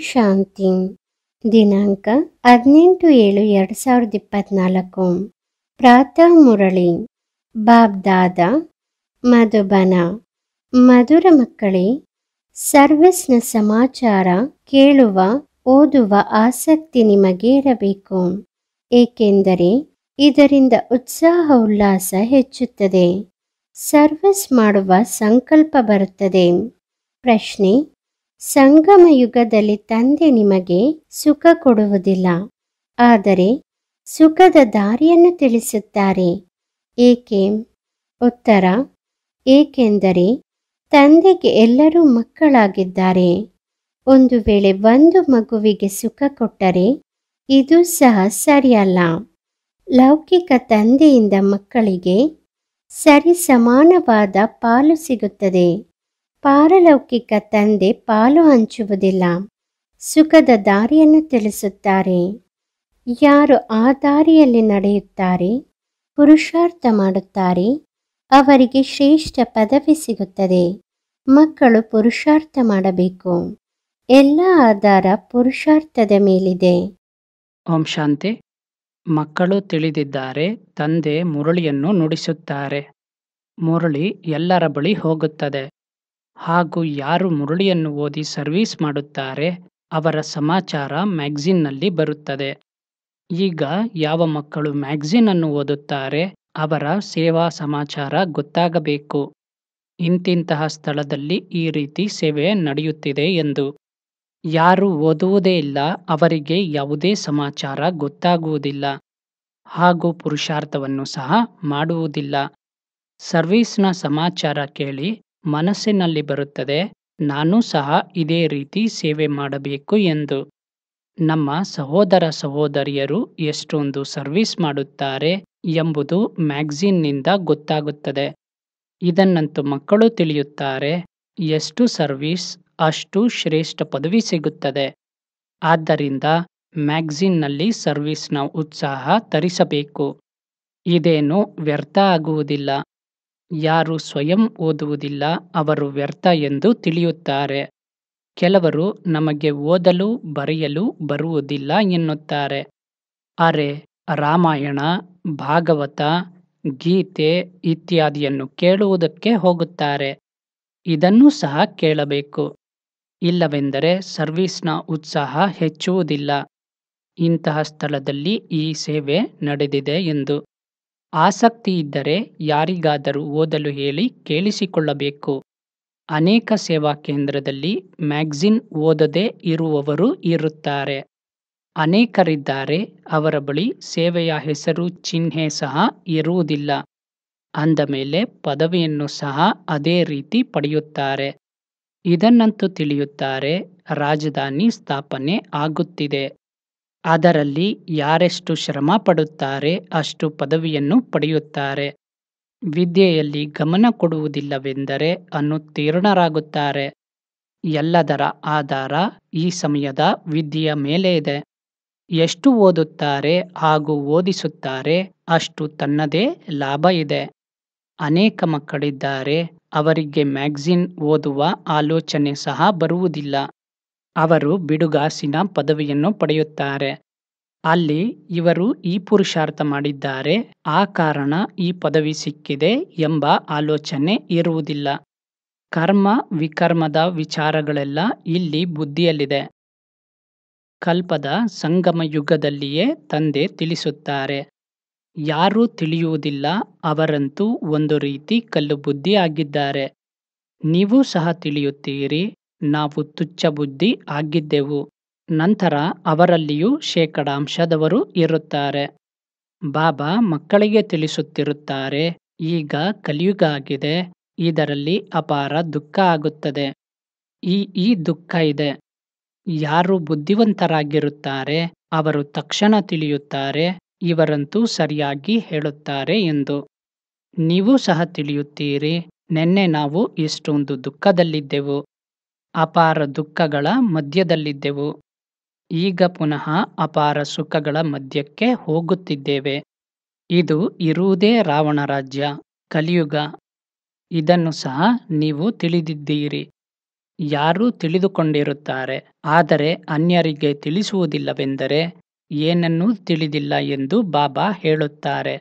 ಶಾಂತಿ. ದಿನಾಂಕ 18/7/2024. ಪ್ರಾತಃ ಮುರಳಿ. ಬಾಬ್ದಾದ ಮಧುಬನ. ಮಧುರ ಮಕ್ಕಳೇ, ಸರ್ವಿಸ್ನ ಸಮಾಚಾರ ಕೇಳುವ ಓದುವ ಆಸಕ್ತಿ ನಿಮಗೆ ಇರಬೇಕು, ಏಕೆಂದರೆ ಇದರಿಂದ ಉತ್ಸಾಹ ಉಲ್ಲಾಸ ಹೆಚ್ಚುತ್ತದೆ. ಸರ್ವಿಸ್ ಮಾಡುವ ಸಂಕಲ್ಪ ಬರುತ್ತದೆ. ಪ್ರಶ್ನೆ: ಸಂಗಮ ಯುಗದಲ್ಲಿ ತಂದೆ ನಿಮಗೆ ಸುಖ ಕೊಡುವುದಿಲ್ಲ, ಆದರೆ ಸುಖದ ದಾರಿಯನ್ನು ತಿಳಿಸುತ್ತಾರೆ. ಏಕೆ? ಉತ್ತರ: ಏಕೆಂದರೆ ತಂದೆಗೆ ಎಲ್ಲರೂ ಮಕ್ಕಳಾಗಿದ್ದಾರೆ. ಒಂದು ವೇಳೆ ಒಂದು ಮಗುವಿಗೆ ಸುಖ ಕೊಟ್ಟರೆ ಇದು ಸಹ ಸರಿಯಲ್ಲ. ಲೌಕಿಕ ತಂದೆಯಿಂದ ಮಕ್ಕಳಿಗೆ ಸರಿ ಸಮಾನವಾದ ಪಾಲು ಸಿಗುತ್ತದೆ. ಪಾರಲೌಕಿಕ ತಂದೆ ಪಾಲು ಹಂಚುವುದಿಲ್ಲ, ಸುಖದ ದಾರಿಯನ್ನು ತಿಳಿಸುತ್ತಾರೆ. ಯಾರು ಆ ದಾರಿಯಲ್ಲಿ ನಡೆಯುತ್ತಾರೆ, ಪುರುಷಾರ್ಥ ಮಾಡುತ್ತಾರೆ, ಅವರಿಗೆ ಶ್ರೇಷ್ಠ ಪದವಿ ಸಿಗುತ್ತದೆ. ಮಕ್ಕಳು ಪುರುಷಾರ್ಥ ಮಾಡಬೇಕು. ಎಲ್ಲ ಆಧಾರ ಪುರುಷಾರ್ಥದ ಮೇಲಿದೆ. ಓಂ ಶಾಂತಿ. ಮಕ್ಕಳು ತಿಳಿದಿದ್ದಾರೆ, ತಂದೆ ಮುರಳಿಯನ್ನು ನುಡಿಸುತ್ತಾರೆ. ಮುರಳಿ ಎಲ್ಲರ ಬಳಿ ಹೋಗುತ್ತದೆ. ಹಾಗೂ ಯಾರು ಮುರಳಿಯನ್ನು ಓದಿ ಸರ್ವೀಸ್ ಮಾಡುತ್ತಾರೆ ಅವರ ಸಮಾಚಾರ ಮ್ಯಾಗಝಿನ್ನಲ್ಲಿ ಬರುತ್ತದೆ. ಈಗ ಯಾವ ಮಕ್ಕಳು ಮ್ಯಾಗಝಿನ್ ಅನ್ನು ಓದುತ್ತಾರೆ ಅವರ ಸೇವಾ ಸಮಾಚಾರ ಗೊತ್ತಾಗಬೇಕು. ಇಂತಿಂತಹ ಸ್ಥಳದಲ್ಲಿ ಈ ರೀತಿ ಸೇವೆ ನಡೆಯುತ್ತಿದೆ ಎಂದು. ಯಾರು ಓದುವುದೇ ಇಲ್ಲ ಅವರಿಗೆ ಯಾವುದೇ ಸಮಾಚಾರ ಗೊತ್ತಾಗುವುದಿಲ್ಲ, ಹಾಗೂ ಪುರುಷಾರ್ಥವನ್ನು ಸಹ ಮಾಡುವುದಿಲ್ಲ. ಸರ್ವೀಸ್ನ ಸಮಾಚಾರ ಕೇಳಿ ಮನಸ್ಸಿನಲ್ಲಿ ಬರುತ್ತದೆ, ನಾನು ಸಹ ಇದೇ ರೀತಿ ಸೇವೆ ಮಾಡಬೇಕು ಎಂದು. ನಮ್ಮ ಸಹೋದರ ಸಹೋದರಿಯರು ಎಷ್ಟೊಂದು ಸರ್ವೀಸ್ ಮಾಡುತ್ತಾರೆ ಎಂಬುದು ಮ್ಯಾಗಝಿನ್ನಿಂದ ಗೊತ್ತಾಗುತ್ತದೆ. ಇದನ್ನಂತೂ ಮಕ್ಕಳು ತಿಳಿಯುತ್ತಾರೆ. ಎಷ್ಟು ಸರ್ವೀಸ್ ಅಷ್ಟು ಶ್ರೇಷ್ಠ ಪದವಿ ಸಿಗುತ್ತದೆ. ಆದ್ದರಿಂದ ಮ್ಯಾಗಝಿನ್ನಲ್ಲಿ ಸರ್ವೀಸ್ನ ಉತ್ಸಾಹ ತರಿಸಬೇಕು. ಇದೇನು ವ್ಯರ್ಥ ಆಗುವುದಿಲ್ಲ. ಯಾರು ಸ್ವಯಂ ಓದುವುದಿಲ್ಲ ಅವರು ವ್ಯರ್ಥ ಎಂದು ತಿಳಿಯುತ್ತಾರೆ. ಕೆಲವರು ನಮಗೆ ಓದಲು ಬರೆಯಲು ಬರುವುದಿಲ್ಲ ಎನ್ನುತ್ತಾರೆ. ಅರೆ, ರಾಮಾಯಣ, ಭಾಗವತ, ಗೀತೆ ಇತ್ಯಾದಿಯನ್ನು ಕೇಳುವುದಕ್ಕೆ ಹೋಗುತ್ತಾರೆ. ಇದನ್ನೂ ಸಹ ಕೇಳಬೇಕು. ಇಲ್ಲವೆಂದರೆ ಸರ್ವೀಸ್ನ ಉತ್ಸಾಹ ಹೆಚ್ಚುವುದಿಲ್ಲ. ಇಂತಹ ಸ್ಥಳದಲ್ಲಿ ಈ ಸೇವೆ ನಡೆದಿದೆ ಎಂದು. ಆಸಕ್ತಿ ಇದ್ದರೆ ಯಾರಿಗಾದರೂ ಓದಲು ಹೇಳಿ ಕೇಳಿಸಿಕೊಳ್ಳಬೇಕು. ಅನೇಕ ಸೇವಾ ಕೇಂದ್ರದಲ್ಲಿ ಮ್ಯಾಗಝಿನ್ ಓದದೇ ಇರುವವರು ಇರುತ್ತಾರೆ. ಅನೇಕರಿದ್ದಾರೆ, ಅವರ ಬಳಿ ಸೇವೆಯ ಹೆಸರು ಚಿಹ್ನೆ ಸಹ ಇರುವುದಿಲ್ಲ. ಅಂದ ಮೇಲೆ ಪದವಿಯನ್ನು ಸಹ ಅದೇ ರೀತಿ ಪಡೆಯುತ್ತಾರೆ. ಇದನ್ನಂತೂ ತಿಳಿಯುತ್ತಾರೆ, ರಾಜಧಾನಿ ಸ್ಥಾಪನೆ ಆಗುತ್ತಿದೆ. ಅದರಲ್ಲಿ ಯಾರೆಷ್ಟು ಶ್ರಮ ಪಡುತ್ತಾರೆ ಅಷ್ಟು ಪದವಿಯನ್ನು ಪಡೆಯುತ್ತಾರೆ. ವಿದ್ಯೆಯಲ್ಲಿ ಗಮನ ಕೊಡುವುದಿಲ್ಲವೆಂದರೆ ಅನುತ್ತೀರ್ಣರಾಗುತ್ತಾರೆ. ಎಲ್ಲದರ ಆಧಾರ ಈ ಸಮಯದ ವಿದ್ಯೆಯ ಮೇಲೆ ಇದೆ. ಎಷ್ಟು ಓದುತ್ತಾರೆ ಹಾಗೂ ಓದಿಸುತ್ತಾರೆ ಅಷ್ಟು ತನ್ನದೇ ಲಾಭ ಇದೆ. ಅನೇಕ ಮಕ್ಕಳಿದ್ದಾರೆ, ಅವರಿಗೆ ಮ್ಯಾಗಝಿನ್ ಓದುವ ಆಲೋಚನೆ ಸಹ ಬರುವುದಿಲ್ಲ. ಅವರು ಬಿಡುಗಾಸಿನ ಪದವಿಯನ್ನು ಪಡೆಯುತ್ತಾರೆ. ಅಲ್ಲಿ ಇವರು ಈ ಪುರುಷಾರ್ಥ ಮಾಡಿದ್ದಾರೆ, ಆ ಕಾರಣ ಈ ಪದವಿ ಸಿಕ್ಕಿದೆ ಎಂಬ ಆಲೋಚನೆ ಇರುವುದಿಲ್ಲ. ಕರ್ಮ ವಿಕರ್ಮದ ವಿಚಾರಗಳೆಲ್ಲ ಇಲ್ಲಿ ಬುದ್ಧಿಯಲ್ಲಿದೆ. ಕಲ್ಪದ ಸಂಗಮ ಯುಗದಲ್ಲಿಯೇ ತಂದೆ ತಿಳಿಸುತ್ತಾರೆ. ಯಾರೂ ತಿಳಿಯುವುದಿಲ್ಲ ಅವರಂತೂ ಒಂದು ರೀತಿ ಕಲ್ಲು ಬುದ್ಧಿ ಆಗಿದ್ದಾರೆ. ನೀವು ಸಹ ತಿಳಿಯುತ್ತೀರಿ, ನಾವು ತುಚ್ಛ ಬುದ್ಧಿ ಆಗಿದ್ದೆವು. ನಂತರ ಅವರಲ್ಲಿಯೂ ಶೇಕಡಾಂಶದವರು ಇರುತ್ತಾರೆ. ಬಾಬಾ ಮಕ್ಕಳಿಗೆ ತಿಳಿಸುತ್ತಿರುತ್ತಾರೆ, ಈಗ ಕಲಿಯುಗ ಆಗಿದೆ, ಇದರಲ್ಲಿ ಅಪಾರ ದುಃಖ ಆಗುತ್ತದೆ. ಈ ದುಃಖ ಇದೆ. ಯಾರು ಬುದ್ಧಿವಂತರಾಗಿರುತ್ತಾರೆ ಅವರು ತಕ್ಷಣ ತಿಳಿಯುತ್ತಾರೆ, ಇವರಂತೂ ಸರಿಯಾಗಿ ಹೇಳುತ್ತಾರೆ ಎಂದು. ನೀವು ಸಹ ತಿಳಿಯುತ್ತೀರಿ, ನೆನ್ನೆ ನಾವು ಎಷ್ಟೊಂದು ದುಃಖದಲ್ಲಿದ್ದೆವು, ಅಪಾರ ದುಃಖಗಳ ಮಧ್ಯದಲ್ಲಿದ್ದೆವು. ಈಗ ಪುನಃ ಅಪಾರ ಸುಖಗಳ ಮಧ್ಯಕ್ಕೆ ಹೋಗುತ್ತಿದ್ದೇವೆ. ಇದು ಇರುವುದೇ ರಾವಣ ರಾಜ್ಯ, ಕಲಿಯುಗ. ಇದನ್ನು ಸಹ ನೀವು ತಿಳಿದಿದ್ದೀರಿ. ಯಾರೂ ತಿಳಿದುಕೊಂಡಿರುತ್ತಾರೆ, ಆದರೆ ಅನ್ಯರಿಗೆ ತಿಳಿಸುವುದಿಲ್ಲವೆಂದರೆ ಏನನ್ನೂ ತಿಳಿದಿಲ್ಲ ಎಂದು ಬಾಬಾ ಹೇಳುತ್ತಾರೆ.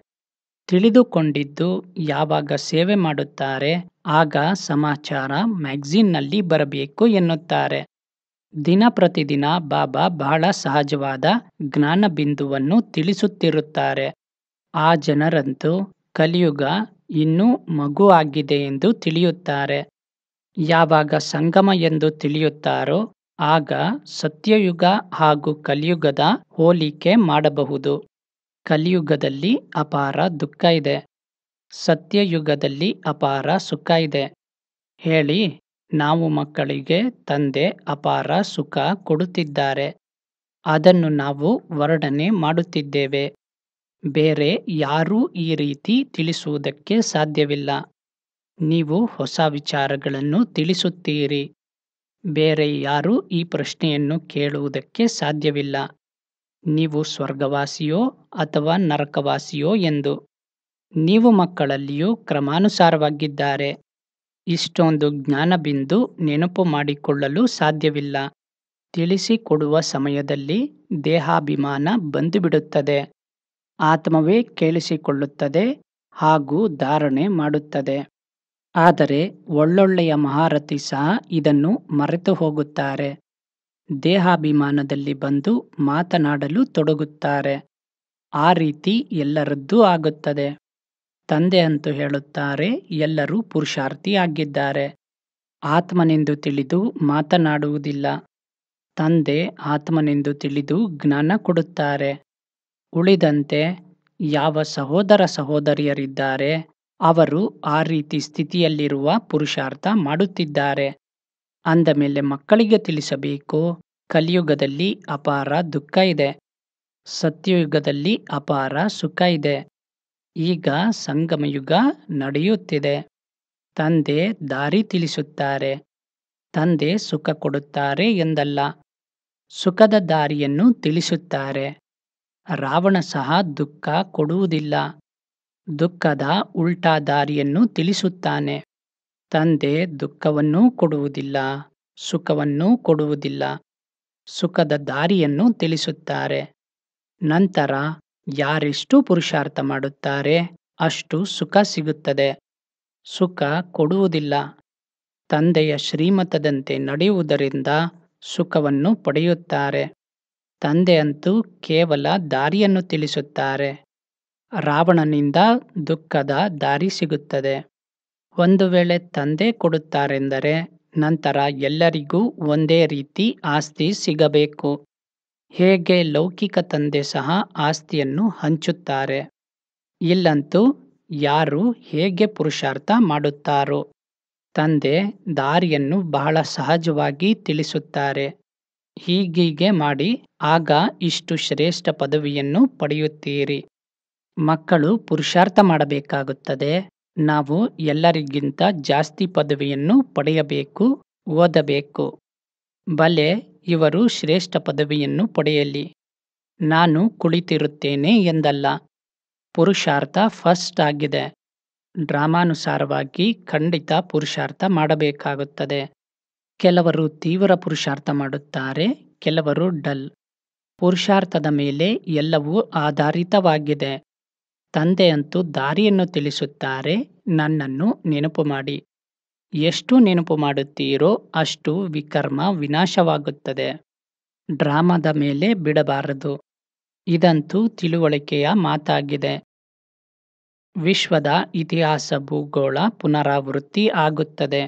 ತಿಳಿದುಕೊಂಡಿದ್ದು ಯಾವಾಗ ಸೇವೆ ಮಾಡುತ್ತಾರೆ ಆಗ ಸಮಾಚಾರ ಮ್ಯಾಗಝೀನ್ನಲ್ಲಿ ಬರಬೇಕು ಎನ್ನುತ್ತಾರೆ. ದಿನ ಪ್ರತಿದಿನ ಬಾಬಾ ಬಹಳ ಸಹಜವಾದ ಜ್ಞಾನ ಬಿಂದುವನ್ನು ತಿಳಿಸುತ್ತಿರುತ್ತಾರೆ. ಆ ಜನರಂತೂ ಕಲಿಯುಗ ಇನ್ನೂ ಮಗು ಆಗಿದೆ ಎಂದು ತಿಳಿಯುತ್ತಾರೆ. ಯಾವಾಗ ಸಂಗಮ ಎಂದು ತಿಳಿಯುತ್ತಾರೋ ಆಗ ಸತ್ಯಯುಗ ಹಾಗೂ ಕಲಿಯುಗದ ಹೋಲಿಕೆ ಮಾಡಬಹುದು. ಕಲಿಯುಗದಲ್ಲಿ ಅಪಾರ ದುಃಖ ಇದೆ, ಸತ್ಯಯುಗದಲ್ಲಿ ಅಪಾರ ಸುಖ ಇದೆ. ಹೇಳಿ, ನಾವು ಮಕ್ಕಳಿಗೆ ತಂದೆ ಅಪಾರ ಸುಖ ಕೊಡುತ್ತಿದ್ದಾರೆ, ಅದನ್ನು ನಾವು ವರ್ಣನೆ ಮಾಡುತ್ತಿದ್ದೇವೆ. ಬೇರೆ ಯಾರೂ ಈ ರೀತಿ ತಿಳಿಸುವುದಕ್ಕೆ ಸಾಧ್ಯವಿಲ್ಲ. ನೀವು ಹೊಸ ವಿಚಾರಗಳನ್ನು ತಿಳಿಸುತ್ತೀರಿ. ಬೇರೆ ಯಾರೂ ಈ ಪ್ರಶ್ನೆಯನ್ನು ಕೇಳುವುದಕ್ಕೆ ಸಾಧ್ಯವಿಲ್ಲ, ನೀವು ಸ್ವರ್ಗವಾಸಿಯೋ ಅಥವಾ ನರಕವಾಸಿಯೋ ಎಂದು. ನೀವು ಮಕ್ಕಳಲ್ಲಿಯೂ ಕ್ರಮಾನುಸಾರವಾಗಿದ್ದಾರೆ. ಇಷ್ಟೊಂದು ಜ್ಞಾನಬಿಂದು ನೆನಪು ಮಾಡಿಕೊಳ್ಳಲು ಸಾಧ್ಯವಿಲ್ಲ. ತಿಳಿಸಿಕೊಡುವ ಸಮಯದಲ್ಲಿ ದೇಹಾಭಿಮಾನ ಬಂದುಬಿಡುತ್ತದೆ. ಆತ್ಮವೇ ಕೇಳಿಸಿಕೊಳ್ಳುತ್ತದೆ ಹಾಗೂ ಧಾರಣೆ ಮಾಡುತ್ತದೆ. ಆದರೆ ಒಳ್ಳೊಳ್ಳೆಯ ಮಹಾರಥಿ ಸಹ ಇದನ್ನು ಮರೆತು ಹೋಗುತ್ತಾರೆ. ದೇಹಾಭಿಮಾನದಲ್ಲಿ ಬಂದು ಮಾತನಾಡಲು ತೊಡಗುತ್ತಾರೆ. ಆ ರೀತಿ ಎಲ್ಲರದ್ದೂ ಆಗುತ್ತದೆ. ತಂದೆ ಅಂತೂ ಹೇಳುತ್ತಾರೆ, ಎಲ್ಲರೂ ಪುರುಷಾರ್ಥಿ ಆಗಿದ್ದಾರೆ. ಆತ್ಮನೆಂದು ತಿಳಿದು ಮಾತನಾಡುವುದಿಲ್ಲ. ತಂದೆ ಆತ್ಮನೆಂದು ತಿಳಿದು ಜ್ಞಾನ ಕೊಡುತ್ತಾರೆ. ಉಳಿದಂತೆ ಯಾವ ಸಹೋದರ ಸಹೋದರಿಯರಿದ್ದಾರೆ ಅವರು ಆ ರೀತಿ ಸ್ಥಿತಿಯಲ್ಲಿರುವ ಪುರುಷಾರ್ಥ ಮಾಡುತ್ತಿದ್ದಾರೆ. ಅಂದ ಮೇಲೆ ಮಕ್ಕಳಿಗೆ ತಿಳಿಸಬೇಕು, ಕಲಿಯುಗದಲ್ಲಿ ಅಪಾರ ದುಃಖ ಇದೆ, ಸತ್ಯಯುಗದಲ್ಲಿ ಅಪಾರ ಸುಖ ಇದೆ. ಈಗ ಸಂಗಮಯುಗ ನಡೆಯುತ್ತಿದೆ. ತಂದೆ ದಾರಿ ತಿಳಿಸುತ್ತಾರೆ. ತಂದೆ ಸುಖ ಕೊಡುತ್ತಾರೆ ಎಂದಲ್ಲ, ಸುಖದ ದಾರಿಯನ್ನು ತಿಳಿಸುತ್ತಾರೆ. ರಾವಣ ಸಹ ದುಃಖ ಕೊಡುವುದಿಲ್ಲ, ದುಃಖದ ಉಲ್ಟಾ ದಾರಿಯನ್ನು ತಿಳಿಸುತ್ತಾನೆ. ತಂದೆ ದುಃಖವನ್ನೂ ಕೊಡುವುದಿಲ್ಲ, ಸುಖವನ್ನೂ ಕೊಡುವುದಿಲ್ಲ, ಸುಖದ ದಾರಿಯನ್ನು ತಿಳಿಸುತ್ತಾರೆ. ನಂತರ ಯಾರೆಷ್ಟು ಪುರುಷಾರ್ಥ ಮಾಡುತ್ತಾರೆ ಅಷ್ಟು ಸುಖ ಸಿಗುತ್ತದೆ. ಸುಖ ಕೊಡುವುದಿಲ್ಲ. ತಂದೆಯ ಶ್ರೀಮತದಂತೆ ನಡೆಯುವುದರಿಂದ ಸುಖವನ್ನು ಪಡೆಯುತ್ತಾರೆ. ತಂದೆ ಅಂತೂ ಕೇವಲ ದಾರಿಯನ್ನು ತಿಳಿಸುತ್ತಾರೆ. ರಾವಣನಿಂದ ದುಃಖದ ದಾರಿ ಸಿಗುತ್ತದೆ. ಒಂದು ವೇಳೆ ತಂದೆ ಕೊಡುತ್ತಾರೆಂದರೆ ನಂತರ ಎಲ್ಲರಿಗೂ ಒಂದೇ ರೀತಿ ಆಸ್ತಿ ಸಿಗಬೇಕು. ಹೇಗೆ ಲೌಕಿಕ ತಂದೆ ಸಹ ಆಸ್ತಿಯನ್ನು ಹಂಚುತ್ತಾರೆ. ಇಲ್ಲಂತೂ ಯಾರು ಹೇಗೆ ಪುರುಷಾರ್ಥ ಮಾಡುತ್ತಾರೋ ತಂದೆ ದಾರಿಯನ್ನು ಬಹಳ ಸಹಜವಾಗಿ ತಿಳಿಸುತ್ತಾರೆ. ಹೀಗೀಗೆ ಮಾಡಿ ಆಗ ಇಷ್ಟು ಶ್ರೇಷ್ಠ ಪದವಿಯನ್ನು ಪಡೆಯುತ್ತೀರಿ. ಮಕ್ಕಳು ಪುರುಷಾರ್ಥ ಮಾಡಬೇಕಾಗುತ್ತದೆ. ನಾವು ಎಲ್ಲರಿಗಿಂತ ಜಾಸ್ತಿ ಪದವಿಯನ್ನು ಪಡೆಯಬೇಕು, ಓದಬೇಕು. ಬಲೆ ಇವರು ಶ್ರೇಷ್ಠ ಪದವಿಯನ್ನು ಪಡೆಯಲಿ, ನಾನು ಕುಳಿತಿರುತ್ತೇನೆ ಎಂದಲ್ಲ. ಪುರುಷಾರ್ಥ ಫಸ್ಟ್ ಆಗಿದೆ. ಡ್ರಾಮಾನುಸಾರವಾಗಿ ಖಂಡಿತ ಪುರುಷಾರ್ಥ ಮಾಡಬೇಕಾಗುತ್ತದೆ. ಕೆಲವರು ತೀವ್ರ ಪುರುಷಾರ್ಥ ಮಾಡುತ್ತಾರೆ, ಕೆಲವರು ಡಲ್. ಪುರುಷಾರ್ಥದ ಮೇಲೆ ಎಲ್ಲವೂ ಆಧಾರಿತವಾಗಿದೆ. ತಂದೆಯಂತೂ ದಾರಿಯನ್ನು ತಿಳಿಸುತ್ತಾರೆ. ನನ್ನನ್ನು ನೆನಪು ಮಾಡಿ. ಎಷ್ಟು ನೆನಪು ಮಾಡುತ್ತೀರೋ ಅಷ್ಟು ವಿಕರ್ಮ ವಿನಾಶವಾಗುತ್ತದೆ. ಡ್ರಾಮಾದ ಮೇಲೆ ಬಿಡಬಾರದು. ಇದಂತೂ ತಿಳುವಳಿಕೆಯ ಮಾತಾಗಿದೆ. ವಿಶ್ವದ ಇತಿಹಾಸ ಭೂಗೋಳ ಪುನರಾವೃತ್ತಿ ಆಗುತ್ತದೆ.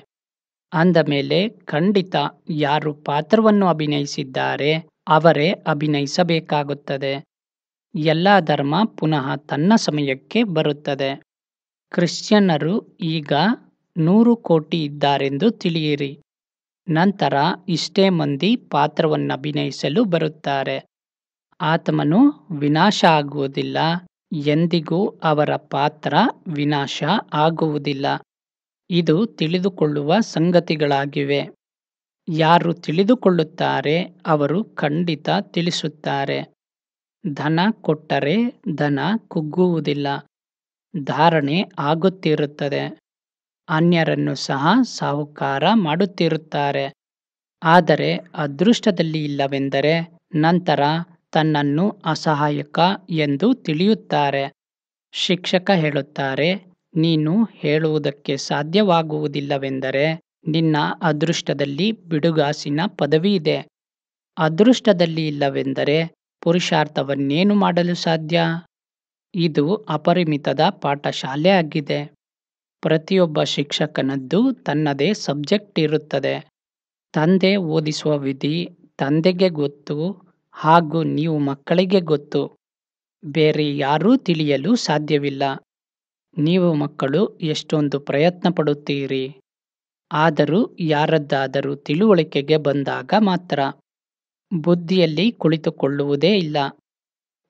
ಅಂದ ಮೇಲೆ ಖಂಡಿತ ಯಾರು ಪಾತ್ರವನ್ನು ಅಭಿನಯಿಸಿದ್ದಾರೆ ಅವರೇ ಅಭಿನಯಿಸಬೇಕಾಗುತ್ತದೆ. ಎಲ್ಲ ಧರ್ಮ ಪುನಃ ತನ್ನ ಸಮಯಕ್ಕೆ ಬರುತ್ತದೆ. ಕ್ರಿಶ್ಚಿಯನ್ನರು ಈಗ 100 ಕೋಟಿ ಇದ್ದಾರೆಂದು ತಿಳಿಯಿರಿ. ನಂತರ ಇಷ್ಟೇ ಮಂದಿ ಪಾತ್ರವನ್ನಭಿನಯಿಸಲು ಬರುತ್ತಾರೆ. ಆತ್ಮನು ವಿನಾಶ ಆಗುವುದಿಲ್ಲ. ಎಂದಿಗೂ ಅವರ ಪಾತ್ರ ವಿನಾಶ ಆಗುವುದಿಲ್ಲ. ಇದು ತಿಳಿದುಕೊಳ್ಳುವ ಸಂಗತಿಗಳಾಗಿವೆ. ಯಾರು ತಿಳಿದುಕೊಳ್ಳುತ್ತಾರೆ ಅವರು ಖಂಡಿತ ತಿಳಿಸುತ್ತಾರೆ. ಧನ ಕೊಟ್ಟರೆ ಧನ ಕುಗ್ಗುವುದಿಲ್ಲ, ಧಾರಣೆ ಆಗುತ್ತಿರುತ್ತದೆ. ಅನ್ಯರನ್ನು ಸಹ ಸಾಹುಕಾರ ಮಾಡುತ್ತಿರುತ್ತಾರೆ. ಆದರೆ ಅದೃಷ್ಟದಲ್ಲಿ ಇಲ್ಲವೆಂದರೆ ನಂತರ ತನ್ನನ್ನು ಅಸಹಾಯಕ ಎಂದು ತಿಳಿಯುತ್ತಾರೆ. ಶಿಕ್ಷಕ ಹೇಳುತ್ತಾರೆ, ನೀನು ಹೇಳುವುದಕ್ಕೆ ಸಾಧ್ಯವಾಗುವುದಿಲ್ಲವೆಂದರೆ ನಿನ್ನ ಅದೃಷ್ಟದಲ್ಲಿ ಬಿಡುಗಾಸಿನ ಪದವಿ ಇದೆ. ಅದೃಷ್ಟದಲ್ಲಿ ಇಲ್ಲವೆಂದರೆ ಪುರುಷಾರ್ಥವನ್ನೇನು ಮಾಡಲು ಸಾಧ್ಯ? ಇದು ಅಪರಿಮಿತದ ಪಾಠಶಾಲೆ ಆಗಿದೆ. ಪ್ರತಿಯೊಬ್ಬ ಶಿಕ್ಷಕನದ್ದು ತನ್ನದೇ ಸಬ್ಜೆಕ್ಟ್ ಇರುತ್ತದೆ. ತಂದೆ ಓದಿಸುವ ವಿಧಿ ತಂದೆಗೆ ಗೊತ್ತು ಹಾಗೂ ನೀವು ಮಕ್ಕಳಿಗೆ ಗೊತ್ತು. ಬೇರೆ ಯಾರೂ ತಿಳಿಯಲು ಸಾಧ್ಯವಿಲ್ಲ. ನೀವು ಮಕ್ಕಳು ಎಷ್ಟೊಂದು ಪ್ರಯತ್ನ ಪಡುತ್ತೀರಿ. ಆದರೂ ಯಾರದ್ದಾದರೂ ತಿಳುವಳಿಕೆಗೆ ಬಂದಾಗ ಮಾತ್ರ. ಬುದ್ಧಿಯಲ್ಲಿ ಕುಳಿತುಕೊಳ್ಳುವುದೇ ಇಲ್ಲ.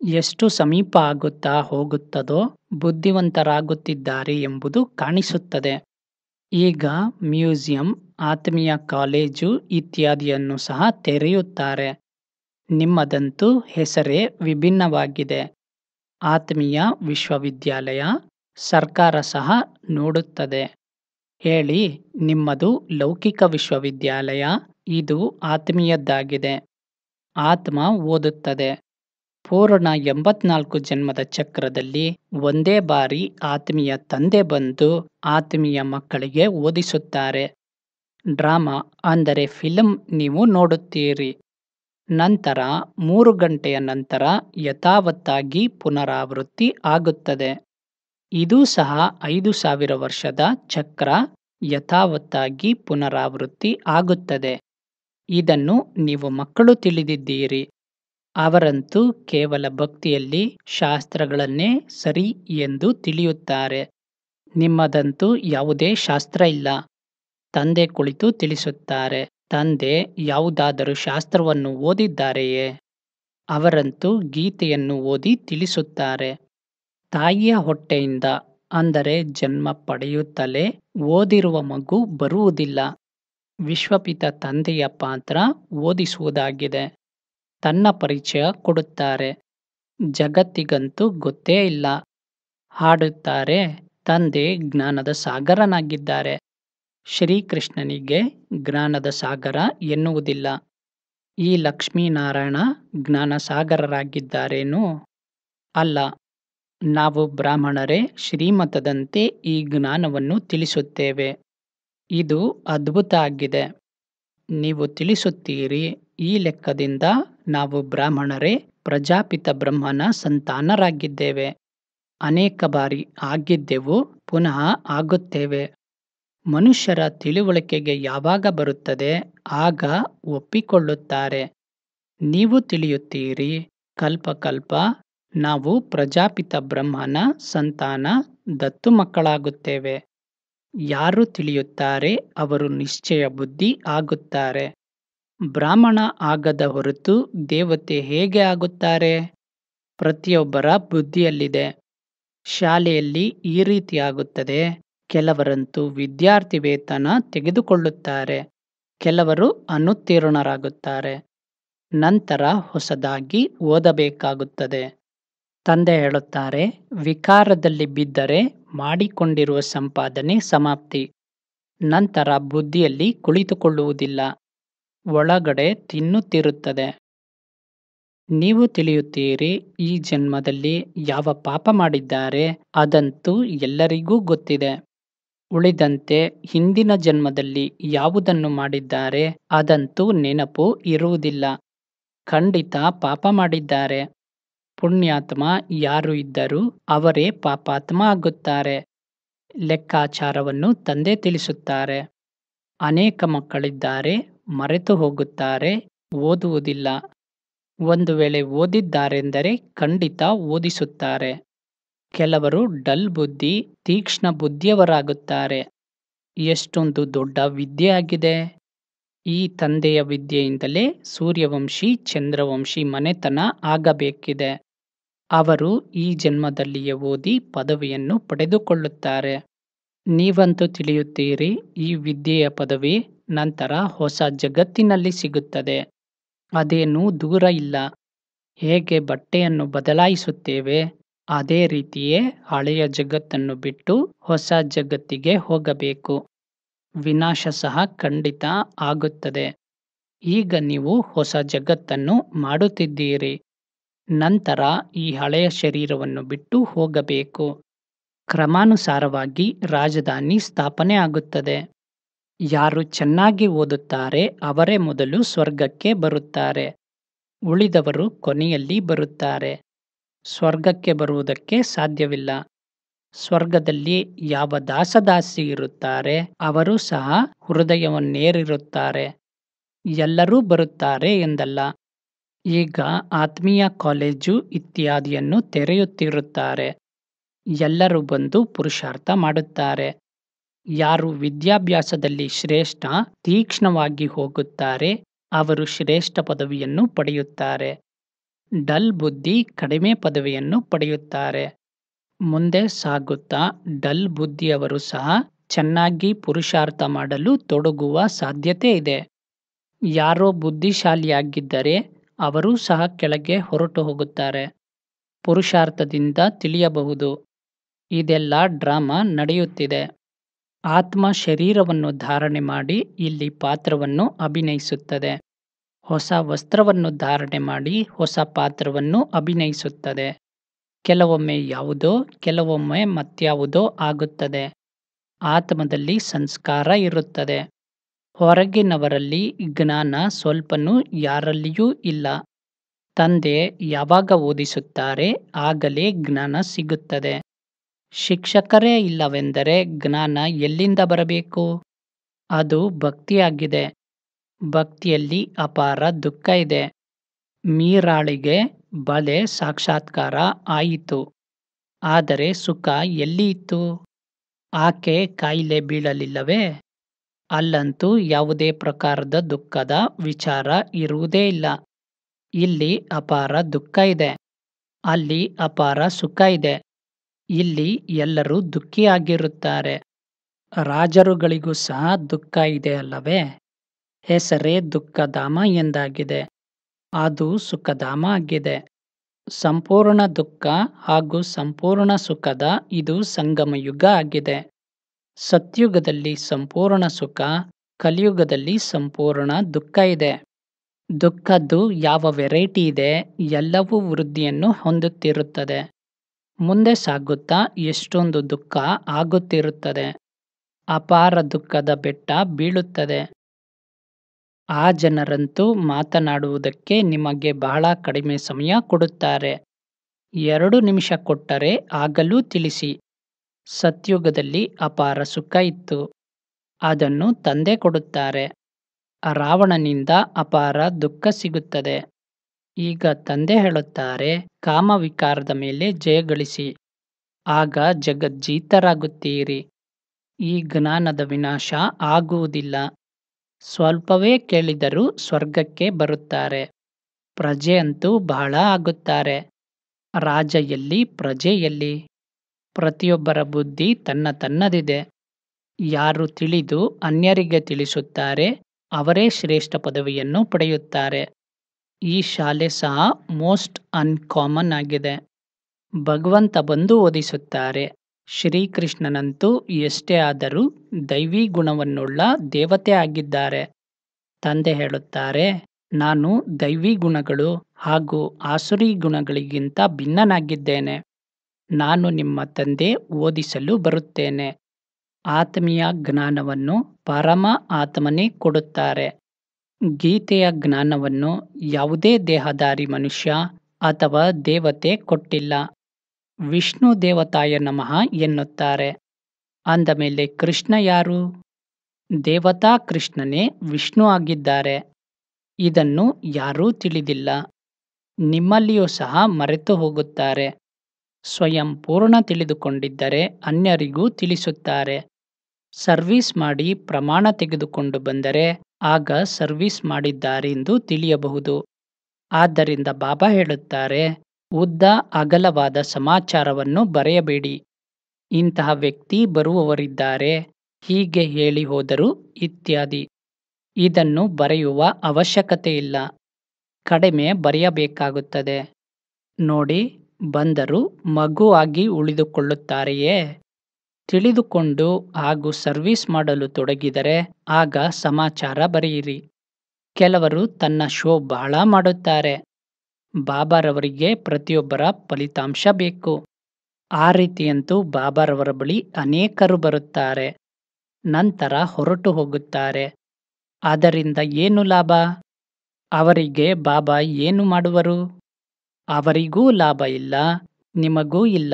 ಎಷ್ಟು ಸಮೀಪ ಆಗುತ್ತಾ ಹೋಗುತ್ತದೋ ಬುದ್ಧಿವಂತರಾಗುತ್ತಿದ್ದಾರೆ ಎಂಬುದು ಕಾಣಿಸುತ್ತದೆ. ಈಗ ಮ್ಯೂಸಿಯಂ, ಆತ್ಮೀಯ ಕಾಲೇಜು ಇತ್ಯಾದಿಯನ್ನು ಸಹ ತೆರೆಯುತ್ತಾರೆ. ನಿಮ್ಮದಂತೂ ಹೆಸರೇ ವಿಭಿನ್ನವಾಗಿದೆ. ಆತ್ಮೀಯ ವಿಶ್ವವಿದ್ಯಾಲಯ. ಸರ್ಕಾರ ಸಹ ನೋಡುತ್ತದೆ. ಹೇಳಿ, ನಿಮ್ಮದು ಲೌಕಿಕ ವಿಶ್ವವಿದ್ಯಾಲಯ, ಇದು ಆತ್ಮೀಯದ್ದಾಗಿದೆ. ಆತ್ಮ ಓದುತ್ತದೆ. ಪೂರ್ಣ 84 ಜನ್ಮದ ಚಕ್ರದಲ್ಲಿ ಒಂದೇ ಬಾರಿ ಆತ್ಮೀಯ ತಂದೆ ಬಂದು ಆತ್ಮೀಯ ಮಕ್ಕಳಿಗೆ ಓದಿಸುತ್ತಾರೆ. ಡ್ರಾಮಾ ಅಂದರೆ ಫಿಲ್ಮ್ ನೀವು ನೋಡುತ್ತೀರಿ. ನಂತರ 3 ಗಂಟೆಯ ನಂತರ ಯಥಾವತ್ತಾಗಿ ಪುನರಾವೃತ್ತಿ ಆಗುತ್ತದೆ. ಇದೂ ಸಹ 5000 ವರ್ಷದ ಚಕ್ರ ಯಥಾವತ್ತಾಗಿ ಪುನರಾವೃತ್ತಿ ಆಗುತ್ತದೆ. ಇದನ್ನು ನೀವು ಮಕ್ಕಳು ತಿಳಿದಿದ್ದೀರಿ. ಅವರಂತೂ ಕೇವಲ ಭಕ್ತಿಯಲ್ಲಿ ಶಾಸ್ತ್ರಗಳನ್ನೇ ಸರಿ ಎಂದು ತಿಳಿಯುತ್ತಾರೆ. ನಿಮ್ಮದಂತೂ ಯಾವುದೇ ಶಾಸ್ತ್ರ ಇಲ್ಲ. ತಂದೆ ಕುಳಿತು ತಿಳಿಸುತ್ತಾರೆ. ತಂದೆ ಯಾವುದಾದರೂ ಶಾಸ್ತ್ರವನ್ನು ಓದಿದ್ದಾರೆಯೇ? ಅವರಂತೂ ಗೀತೆಯನ್ನು ಓದಿ ತಿಳಿಸುತ್ತಾರೆ. ತಾಯಿಯ ಹೊಟ್ಟೆಯಿಂದ ಅಂದರೆ ಜನ್ಮ ಪಡೆಯುತ್ತಲೇ ಓದಿರುವ ಮಗು ಬರುವುದಿಲ್ಲ. ವಿಶ್ವಪಿತ ತಂದೆಯ ಪಾತ್ರ ಓದಿಸುವುದಾಗಿದೆ. ತನ್ನ ಪರಿಚಯ ಕೊಡುತ್ತಾರೆ. ಜಗತ್ತಿಗಂತೂ ಗೊತ್ತೇ ಇಲ್ಲ. ಹಾಡುತ್ತಾರೆ, ತಂದೆ ಜ್ಞಾನದ ಸಾಗರನಾಗಿದ್ದಾರೆ. ಶ್ರೀಕೃಷ್ಣನಿಗೆ ಜ್ಞಾನದ ಸಾಗರ ಎನ್ನುವುದಿಲ್ಲ. ಈ ಲಕ್ಷ್ಮೀನಾರಾಯಣ ಜ್ಞಾನಸಾಗರರಾಗಿದ್ದಾರೇನೋ? ಅಲ್ಲ. ನಾವು ಬ್ರಾಹ್ಮಣರೇ ಶ್ರೀಮತದಂತೆ ಈ ಜ್ಞಾನವನ್ನು ತಿಳಿಸುತ್ತೇವೆ. ಇದು ಅದ್ಭುತ ಆಗಿದೆ. ನೀವು ತಿಳಿಸುತ್ತೀರಿ, ಈ ಲೆಕ್ಕದಿಂದ ನಾವು ಬ್ರಾಹ್ಮಣರೇ ಪ್ರಜಾಪಿತ ಬ್ರಹ್ಮನ ಸಂತಾನರಾಗಿದ್ದೇವೆ. ಅನೇಕ ಬಾರಿ ಆಗಿದ್ದೆವು, ಪುನಃ ಆಗುತ್ತೇವೆ. ಮನುಷ್ಯರ ತಿಳುವಳಿಕೆಗೆ ಯಾವಾಗ ಬರುತ್ತದೆ ಆಗ ಒಪ್ಪಿಕೊಳ್ಳುತ್ತಾರೆ. ನೀವು ತಿಳಿಯುತ್ತೀರಿ, ಕಲ್ಪ ನಾವು ಪ್ರಜಾಪಿತ ಬ್ರಹ್ಮನ ಸಂತಾನ, ದತ್ತು ಮಕ್ಕಳಾಗುತ್ತೇವೆ. ಯಾರು ತಿಳಿಯುತ್ತಾರೆ ಅವರು ನಿಶ್ಚಯ ಬುದ್ಧಿ ಆಗುತ್ತಾರೆ. ಬ್ರಾಹ್ಮಣ ಆಗದ ಹೊರತು ದೇವತೆ ಹೇಗೆ ಆಗುತ್ತಾರೆ? ಪ್ರತಿಯೊಬ್ಬರ ಬುದ್ಧಿಯಲ್ಲಿದೆ. ಶಾಲೆಯಲ್ಲಿ ಈ ರೀತಿ ಆಗುತ್ತದೆ. ಕೆಲವರಂತೂ ವಿದ್ಯಾರ್ಥಿ ವೇತನ ತೆಗೆದುಕೊಳ್ಳುತ್ತಾರೆ. ಕೆಲವರು ಅನುತ್ತೀರ್ಣರಾಗುತ್ತಾರೆ. ನಂತರ ಹೊಸದಾಗಿ ಓದಬೇಕಾಗುತ್ತದೆ. ತಂದೆ ಹೇಳುತ್ತಾರೆ, ವಿಕಾರದಲ್ಲಿ ಬಿದ್ದರೆ ಮಾಡಿಕೊಂಡಿರುವ ಸಂಪಾದನೆ ಸಮಾಪ್ತಿ. ನಂತರ ಬುದ್ಧಿಯಲ್ಲಿ ಕುಳಿತುಕೊಳ್ಳುವುದಿಲ್ಲ. ಒಳಗಡೆ ತಿನ್ನುತ್ತಿರುತ್ತದೆ. ನೀವು ತಿಳಿಯುತ್ತೀರಿ, ಈ ಜನ್ಮದಲ್ಲಿ ಯಾವ ಪಾಪ ಮಾಡಿದ್ದಾರೆ ಅದಂತೂ ಎಲ್ಲರಿಗೂ ಗೊತ್ತಿದೆ. ಉಳಿದಂತೆ ಹಿಂದಿನ ಜನ್ಮದಲ್ಲಿ ಯಾವುದನ್ನು ಮಾಡಿದ್ದಾರೆ ಅದಂತೂ ನೆನಪು ಇರುವುದಿಲ್ಲ. ಖಂಡಿತ ಪಾಪ ಮಾಡಿದ್ದಾರೆ. ಪುಣ್ಯಾತ್ಮ ಯಾರು ಇದ್ದರೂ ಅವರೇ ಪಾಪಾತ್ಮ ಆಗುತ್ತಾರೆ. ಲೆಕ್ಕಾಚಾರವನ್ನು ತಂದೆ ತಿಳಿಸುತ್ತಾರೆ. ಅನೇಕ ಮಕ್ಕಳಿದ್ದಾರೆ, ಮರೆತು ಹೋಗುತ್ತಾರೆ, ಓದುವುದಿಲ್ಲ. ಒಂದು ವೇಳೆ ಓದಿದ್ದಾರೆಂದರೆ ಖಂಡಿತ ಓದಿಸುತ್ತಾರೆ. ಕೆಲವರು ಡಲ್ ಬುದ್ಧಿ, ತೀಕ್ಷ್ಣ ಬುದ್ಧಿಯವರಾಗುತ್ತಾರೆ. ಎಷ್ಟೊಂದು ದೊಡ್ಡ ವಿದ್ಯೆ ಆಗಿದೆ. ಈ ತಂದೆಯ ವಿದ್ಯೆಯಿಂದಲೇ ಸೂರ್ಯವಂಶಿ, ಚಂದ್ರವಂಶಿ ಮನೆತನ ಆಗಬೇಕಿದೆ. ಅವರು ಈ ಜನ್ಮದಲ್ಲಿಯೇ ಓದಿ ಪದವಿಯನ್ನು ಪಡೆದುಕೊಳ್ಳುತ್ತಾರೆ. ನೀವಂತೂ ತಿಳಿಯುತ್ತೀರಿ, ಈ ವಿದ್ಯೆಯ ಪದವಿ ನಂತರ ಹೊಸ ಜಗತ್ತಿನಲ್ಲಿ ಸಿಗುತ್ತದೆ. ಅದೇನೂ ದೂರ ಇಲ್ಲ. ಹೇಗೆ ಬಟ್ಟೆಯನ್ನು ಬದಲಾಯಿಸುತ್ತೇವೆ ಅದೇ ರೀತಿಯೇ ಹಳೆಯ ಜಗತ್ತನ್ನು ಬಿಟ್ಟು ಹೊಸ ಜಗತ್ತಿಗೆ ಹೋಗಬೇಕು. ವಿನಾಶ ಸಹ ಖಂಡಿತ ಆಗುತ್ತದೆ. ಈಗ ನೀವು ಹೊಸ ಜಗತ್ತನ್ನು ಮಾಡುತ್ತಿದ್ದೀರಿ. ನಂತರ ಈ ಹಳೆಯ ಶರೀರವನ್ನು ಬಿಟ್ಟು ಹೋಗಬೇಕು. ಕ್ರಮಾನುಸಾರವಾಗಿ ರಾಜಧಾನಿ ಸ್ಥಾಪನೆ ಆಗುತ್ತದೆ. ಯಾರು ಚೆನ್ನಾಗಿ ಓದುತ್ತಾರೆ ಅವರೇ ಮೊದಲು ಸ್ವರ್ಗಕ್ಕೆ ಬರುತ್ತಾರೆ. ಉಳಿದವರು ಕೊನೆಯಲ್ಲಿ ಬರುತ್ತಾರೆ. ಸ್ವರ್ಗಕ್ಕೆ ಬರುವುದಕ್ಕೆ ಸಾಧ್ಯವಿಲ್ಲ. ಸ್ವರ್ಗದಲ್ಲಿ ಯಾವ ದಾಸದಾಸಿ ಇರುತ್ತಾರೆ ಅವರು ಸಹ ಹೃದಯವನ್ನೇರಿರುತ್ತಾರೆ. ಎಲ್ಲರೂ ಬರುತ್ತಾರೆ ಎಂದಲ್ಲ. ಈಗ ಆತ್ಮೀಯ ಕಾಲೇಜು ಇತ್ಯಾದಿಯನ್ನು ತೆರೆಯುತ್ತಿರುತ್ತಾರೆ. ಎಲ್ಲರೂ ಬಂದು ಪುರುಷಾರ್ಥ ಮಾಡುತ್ತಾರೆ. ಯಾರು ವಿದ್ಯಾಭ್ಯಾಸದಲ್ಲಿ ಶ್ರೇಷ್ಠ ತೀಕ್ಷ್ಣವಾಗಿ ಹೋಗುತ್ತಾರೆ ಅವರು ಶ್ರೇಷ್ಠ ಪದವಿಯನ್ನು ಪಡೆಯುತ್ತಾರೆ. ಡಲ್ ಬುದ್ಧಿ ಕಡಿಮೆ ಪದವಿಯನ್ನು ಪಡೆಯುತ್ತಾರೆ. ಮುಂದೆ ಸಾಗುತ್ತಾ ಡಲ್ ಬುದ್ಧಿಯವರು ಸಹ ಚೆನ್ನಾಗಿ ಪುರುಷಾರ್ಥ ಮಾಡಲು ತೊಡಗುವ ಸಾಧ್ಯತೆ ಇದೆ. ಯಾರೋ ಬುದ್ಧಿಶಾಲಿಯಾಗಿದ್ದರೆ ಅವರೂ ಸಹ ಕೆಳಗೆ ಹೊರಟು ಹೋಗುತ್ತಾರೆ. ಪುರುಷಾರ್ಥದಿಂದ ತಿಳಿಯಬಹುದು. ಇದೆಲ್ಲ ಡ್ರಾಮಾ ನಡೆಯುತ್ತಿದೆ. ಆತ್ಮ ಶರೀರವನ್ನು ಧಾರಣೆ ಮಾಡಿ ಇಲ್ಲಿ ಪಾತ್ರವನ್ನು ಅಭಿನಯಿಸುತ್ತದೆ. ಹೊಸ ವಸ್ತ್ರವನ್ನು ಧಾರಣೆ ಮಾಡಿ ಹೊಸ ಪಾತ್ರವನ್ನು ಅಭಿನಯಿಸುತ್ತದೆ. ಕೆಲವೊಮ್ಮೆ ಯಾವುದೋ ಕೆಲವೊಮ್ಮೆ ಮತ್ಯಾವುದೋ ಆಗುತ್ತದೆ. ಆತ್ಮದಲ್ಲಿ ಸಂಸ್ಕಾರ ಇರುತ್ತದೆ. ಹೊರಗಿನವರಲ್ಲಿ ಜ್ಞಾನ ಸ್ವಲ್ಪನೂ ಯಾರಲ್ಲಿಯೂ ಇಲ್ಲ. ತಂದೆ ಯಾವಾಗ ಓದಿಸುತ್ತಾರೆ ಆಗಲೇ ಜ್ಞಾನ ಸಿಗುತ್ತದೆ. ಶಿಕ್ಷಕರೇ ಇಲ್ಲವೆಂದರೆ ಜ್ಞಾನ ಎಲ್ಲಿಂದ ಬರಬೇಕು? ಅದು ಭಕ್ತಿಯಾಗಿದೆ. ಭಕ್ತಿಯಲ್ಲಿ ಅಪಾರ ದುಃಖ ಇದೆ. ಮೀರಾಳಿಗೆ ಬಲೆ ಸಾಕ್ಷಾತ್ಕಾರ ಆಯಿತು. ಆದರೆ ಸುಖ ಎಲ್ಲಿ ಇತ್ತು? ಆಕೆ ಕಾಯಿಲೆ ಬೀಳಲಿಲ್ಲವೇ? ಅಲ್ಲಂತೂ ಯಾವುದೇ ಪ್ರಕಾರದ ದುಃಖದ ವಿಚಾರ ಇರುವುದೇ ಇಲ್ಲ. ಇಲ್ಲಿ ಅಪಾರ ದುಃಖ ಇದೆ. ಅಲ್ಲಿ ಅಪಾರ ಸುಖ ಇದೆ. ಇಲ್ಲಿ ಎಲ್ಲರೂ ದುಃಖಿಯಾಗಿರುತ್ತಾರೆ. ರಾಜರುಗಳಿಗೂ ಸಹ ದುಃಖ ಇದೆ ಅಲ್ಲವೇ? ಹೆಸರೇ ದುಃಖಧಾಮ ಎಂದಾಗಿದೆ. ಅದು ಸುಖಧಾಮ ಆಗಿದೆ. ಸಂಪೂರ್ಣ ದುಃಖ ಹಾಗೂ ಸಂಪೂರ್ಣ ಸುಖದ ಇದು ಸಂಗಮಯುಗ ಆಗಿದೆ. ಸತ್ಯುಗದಲ್ಲಿ ಸಂಪೂರ್ಣ ಸುಖ, ಕಲಿಯುಗದಲ್ಲಿ ಸಂಪೂರ್ಣ ದುಃಖ ಇದೆ. ದುಃಖದ್ದು ಯಾವ ವೆರೈಟಿ ಇದೆ ಎಲ್ಲವೂ ವೃದ್ಧಿಯನ್ನು ಹೊಂದುತ್ತಿರುತ್ತದೆ. ಮುಂದೆ ಸಾಗುತ್ತಾ ಎಷ್ಟೊಂದು ದುಃಖ ಆಗುತ್ತಿರುತ್ತದೆ. ಅಪಾರ ದುಃಖದ ಬೆಟ್ಟ ಬೀಳುತ್ತದೆ. ಆ ಜನರಂತೂ ಮಾತನಾಡುವುದಕ್ಕೆ ನಿಮಗೆ ಬಹಳ ಕಡಿಮೆ ಸಮಯ ಕೊಡುತ್ತಾರೆ. 2 ನಿಮಿಷ ಕೊಟ್ಟರೆ ಆಗಲೂ ತಿಳಿಸಿ. ಸತ್ಯುಗದಲ್ಲಿ ಅಪಾರ ಸುಖ ಇತ್ತು. ಅದನ್ನು ತಂದೆ ಕೊಡುತ್ತಾರೆ. ರಾವಣನಿಂದ ಅಪಾರ ದುಃಖ ಸಿಗುತ್ತದೆ. ಈಗ ತಂದೆ ಹೇಳುತ್ತಾರೆ ಕಾಮವಿಕಾರದ ಮೇಲೆ ಜಯಗಳಿಸಿ. ಆಗ ಜಗಜ್ಜೀತರಾಗುತ್ತೀರಿ. ಈ ಜ್ಞಾನದ ವಿನಾಶ ಆಗುವುದಿಲ್ಲ. ಸ್ವಲ್ಪವೇ ಕೇಳಿದರೂ ಸ್ವರ್ಗಕ್ಕೆ ಬರುತ್ತಾರೆ. ಪ್ರಜೆ ಅಂತೂ ಬಹಳ ಆಗುತ್ತಾರೆ. ರಾಜ ಎಲ್ಲಿ ಪ್ರಜೆ ಎಲ್ಲಿ? ಪ್ರತಿಯೊಬ್ಬರ ಬುದ್ಧಿ ತನ್ನದಿದೆ. ಯಾರು ತಿಳಿದು ಅನ್ಯರಿಗೆ ತಿಳಿಸುತ್ತಾರೆ ಅವರೇ ಶ್ರೇಷ್ಠ ಪದವಿಯನ್ನು ಪಡೆಯುತ್ತಾರೆ. ಈ ಶಾಲೆ ಸಹ ಮೋಸ್ಟ್ ಅನ್ಕಾಮನ್ ಆಗಿದೆ. ಭಗವಂತ ಬಂದು ಓದಿಸುತ್ತಾರೆ. ಶ್ರೀಕೃಷ್ಣನಂತೂ ಎಷ್ಟೇ ಆದರೂ ದೈವಿ ಗುಣವನ್ನುಳ್ಳ ದೇವತೆ ಆಗಿದ್ದಾರೆ. ತಂದೆ ಹೇಳುತ್ತಾರೆ ನಾನು ದೈವಿ ಗುಣಗಳು ಹಾಗೂ ಆಸುರಿ ಗುಣಗಳಿಗಿಂತ ಭಿನ್ನನಾಗಿದ್ದೇನೆ. ನಾನು ನಿಮ್ಮ ತಂದೆ ಓದಿಸಲು ಬರುತ್ತೇನೆ. ಆತ್ಮೀಯ ಜ್ಞಾನವನ್ನು ಪರಮ ಆತ್ಮನೇ ಕೊಡುತ್ತಾರೆ. ಗೀತೆಯ ಜ್ಞಾನವನ್ನು ಯಾವುದೇ ದೇಹಧಾರಿ ಮನುಷ್ಯ ಅಥವಾ ದೇವತೆ ಕೊಟ್ಟಿಲ್ಲ. ವಿಷ್ಣು ದೇವತಾಯ ನಮಃ ಎನ್ನುತ್ತಾರೆ. ಅಂದ ಮೇಲೆ ಕೃಷ್ಣ ಯಾರು? ದೇವತಾ ಕೃಷ್ಣನೇ ವಿಷ್ಣು ಆಗಿದ್ದಾರೆ. ಇದನ್ನು ಯಾರೂ ತಿಳಿದಿಲ್ಲ. ನಿಮ್ಮಲ್ಲಿಯೂ ಸಹ ಮರೆತು ಹೋಗುತ್ತಾರೆ. ಸ್ವಯಂ ಪೂರ್ಣ ತಿಳಿದುಕೊಂಡಿದ್ದರೆ ಅನ್ಯರಿಗೂ ತಿಳಿಸುತ್ತಾರೆ. ಸರ್ವಿಸ್ ಮಾಡಿ ಪ್ರಮಾಣ ತೆಗೆದುಕೊಂಡು ಬಂದರೆ ಆಗ ಸರ್ವಿಸ್ ಮಾಡಿದ್ದಾರೆಂದು ತಿಳಿಯಬಹುದು. ಆದ್ದರಿಂದ ಬಾಬಾ ಹೇಳುತ್ತಾರೆ ಉದ್ದ ಅಗಲವಾದ ಸಮಾಚಾರವನ್ನು ಬರೆಯಬೇಡಿ. ಇಂತಹ ವ್ಯಕ್ತಿ ಬರುವವರಿದ್ದಾರೆ, ಹೀಗೆ ಹೇಳಿ ಹೋದರು ಇತ್ಯಾದಿ. ಇದನ್ನು ಬರೆಯುವ ಅವಶ್ಯಕತೆ ಇಲ್ಲ. ಕಡಿಮೆ ಬರೆಯಬೇಕಾಗುತ್ತದೆ. ನೋಡಿ, ಬಂದರು ಮಗುವಾಗಿ ಉಳಿದುಕೊಳ್ಳುತ್ತಾರೆಯೇ? ತಿಳಿದುಕೊಂಡು ಹಾಗೂ ಸರ್ವಿಸ್ ಮಾಡಲು ತೊಡಗಿದರೆ ಆಗ ಸಮಾಚಾರ ಬರೆಯಿರಿ. ಕೆಲವರು ತನ್ನ ಶೋ ಬಹಳ ಮಾಡುತ್ತಾರೆ. ಬಾಬಾರವರಿಗೆ ಪ್ರತಿಯೊಬ್ಬರ ಫಲಿತಾಂಶ ಬೇಕು. ಆ ರೀತಿಯಂತೂ ಬಾಬಾರವರ ಬಳಿ ಅನೇಕರು ಬರುತ್ತಾರೆ, ನಂತರ ಹೊರಟು ಹೋಗುತ್ತಾರೆ. ಅದರಿಂದ ಏನು ಲಾಭ? ಅವರಿಗೆ ಬಾಬಾ ಏನು ಮಾಡುವರು? ಅವರಿಗೂ ಲಾಭ ಇಲ್ಲ, ನಿಮಗೂ ಇಲ್ಲ.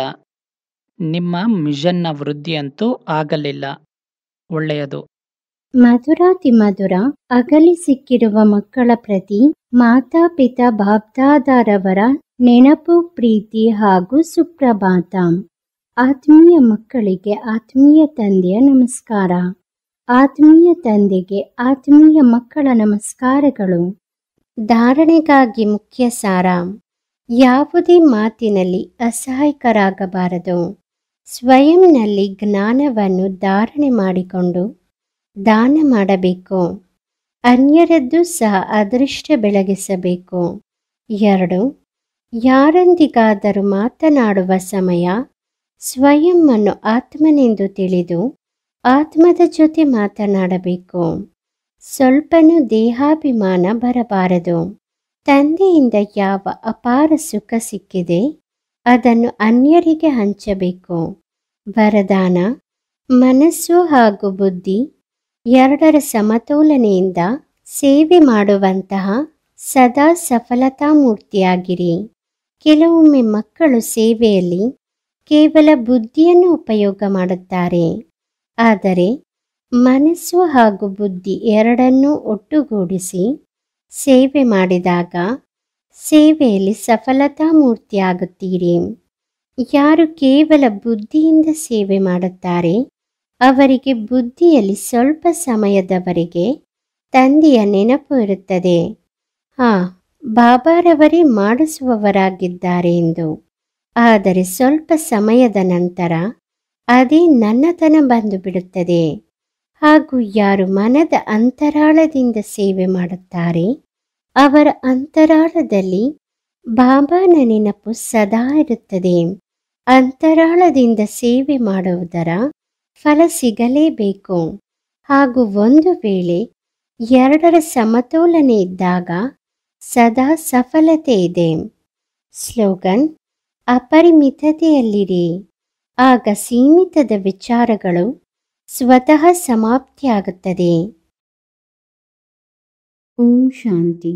ನಿಮ್ಮ ಮಿಷನ್ನ ವೃದ್ಧಿಯಂತೂ ಆಗಲಿಲ್ಲ. ಒಳ್ಳೆಯದು. ಮಧುರಾತಿ ಮಧುರ ಅಗಲಿ ಸಿಕ್ಕಿರುವ ಮಕ್ಕಳ ಪ್ರತಿ ಮಾತಾಪಿತಾ ಬಾಬ್ದಾದಾರವರ ನೆನಪು, ಪ್ರೀತಿ ಹಾಗೂ ಸುಪ್ರಭಾತ. ಆತ್ಮೀಯ ಮಕ್ಕಳಿಗೆ ಆತ್ಮೀಯ ತಂದೆಯ ನಮಸ್ಕಾರ. ಆತ್ಮೀಯ ತಂದೆಗೆ ಆತ್ಮೀಯ ಮಕ್ಕಳ ನಮಸ್ಕಾರಗಳು. ಧಾರಣೆಗಾಗಿ ಮುಖ್ಯ ಸಾರ: ಯಾವುದೇ ಮಾತಿನಲ್ಲಿ ಅಸಹಾಯಕರಾಗಬಾರದು. ಸ್ವಯಂನಲ್ಲಿ ಜ್ಞಾನವನ್ನು ಧಾರಣೆ ಮಾಡಿಕೊಂಡು ದಾನ ಮಾಡಬೇಕು. ಅನ್ಯರದ್ದು ಸಹ ಅದೃಷ್ಟ ಬೆಳಗಿಸಬೇಕು. 2. ಯಾರೊಂದಿಗಾದರೂ ಮಾತನಾಡುವ ಸಮಯ ಸ್ವಯಂವನ್ನು ಆತ್ಮನೆಂದು ತಿಳಿದು ಆತ್ಮದ ಜೊತೆ ಮಾತನಾಡಬೇಕು. ಸ್ವಲ್ಪನೂ ದೇಹಾಭಿಮಾನ ಬರಬಾರದು. ತಂದೆಯಿಂದ ಯಾವ ಅಪಾರ ಸುಖ ಸಿಕ್ಕಿದೆ ಅದನ್ನು ಅನ್ಯರಿಗೆ ಹಂಚಬೇಕು. ವರದಾನ: ಮನಸ್ಸು ಹಾಗೂ ಬುದ್ಧಿ ಎರಡರ ಸಮತೋಲನೆಯಿಂದ ಸೇವೆ ಮಾಡುವಂತಹ ಸದಾ ಸಫಲತಾ ಮೂರ್ತಿಯಾಗಿರಿ. ಕೆಲವೊಮ್ಮೆ ಮಕ್ಕಳು ಸೇವೆಯಲ್ಲಿ ಕೇವಲ ಬುದ್ಧಿಯನ್ನು ಉಪಯೋಗ ಮಾಡುತ್ತಾರೆ. ಆದರೆ ಮನಸ್ಸು ಹಾಗೂ ಬುದ್ಧಿ ಎರಡನ್ನೂ ಒಟ್ಟುಗೂಡಿಸಿ ಸೇವೆ ಮಾಡಿದಾಗ ಸೇವೆಯಲ್ಲಿ ಸಫಲತಾ ಮೂರ್ತಿಯಾಗುತ್ತೀರಿ. ಯಾರು ಕೇವಲ ಬುದ್ಧಿಯಿಂದ ಸೇವೆ ಮಾಡುತ್ತಾರೆ ಅವರಿಗೆ ಬುದ್ಧಿಯಲ್ಲಿ ಸ್ವಲ್ಪ ಸಮಯದವರೆಗೆ ತಂದೆಯ ನೆನಪು ಇರುತ್ತದೆ. ಬಾಬಾರವರೇ ಮಾಡಿಸುವವರಾಗಿದ್ದಾರೆ ಎಂದು. ಆದರೆ ಸ್ವಲ್ಪ ಸಮಯದ ನಂತರ ಅದೇ ನನ್ನತನ ಬಂದು ಬಿಡುತ್ತದೆ. ಹಾಗೂ ಯಾರು ಮನದ ಅಂತರಾಳದಿಂದ ಸೇವೆ ಮಾಡುತ್ತಾರೆ ಅವರ ಅಂತರಾಳದಲ್ಲಿ ಬಾಬಾನ ನೆನಪು ಸದಾ ಇರುತ್ತದೆ. ಅಂತರಾಳದಿಂದ ಸೇವೆ ಮಾಡುವುದರ ಫಲ ಸಿಗಲೇಬೇಕು. ಹಾಗೂ ಒಂದು ವೇಳೆ ಎರಡರ ಸಮತೋಲನೆ ಇದ್ದಾಗ ಸದಾ ಸಫಲತೆ ಇದೆ. ಸ್ಲೋಗನ್: ಅಪರಿಮಿತತೆಯಲ್ಲಿರಿ, ಆಗ ಸೀಮಿತದ ವಿಚಾರಗಳು ಸ್ವತಃ ಸಮಾಪ್ತಿಯಾಗುತ್ತದೆ. ಓಂ ಶಾಂತಿ.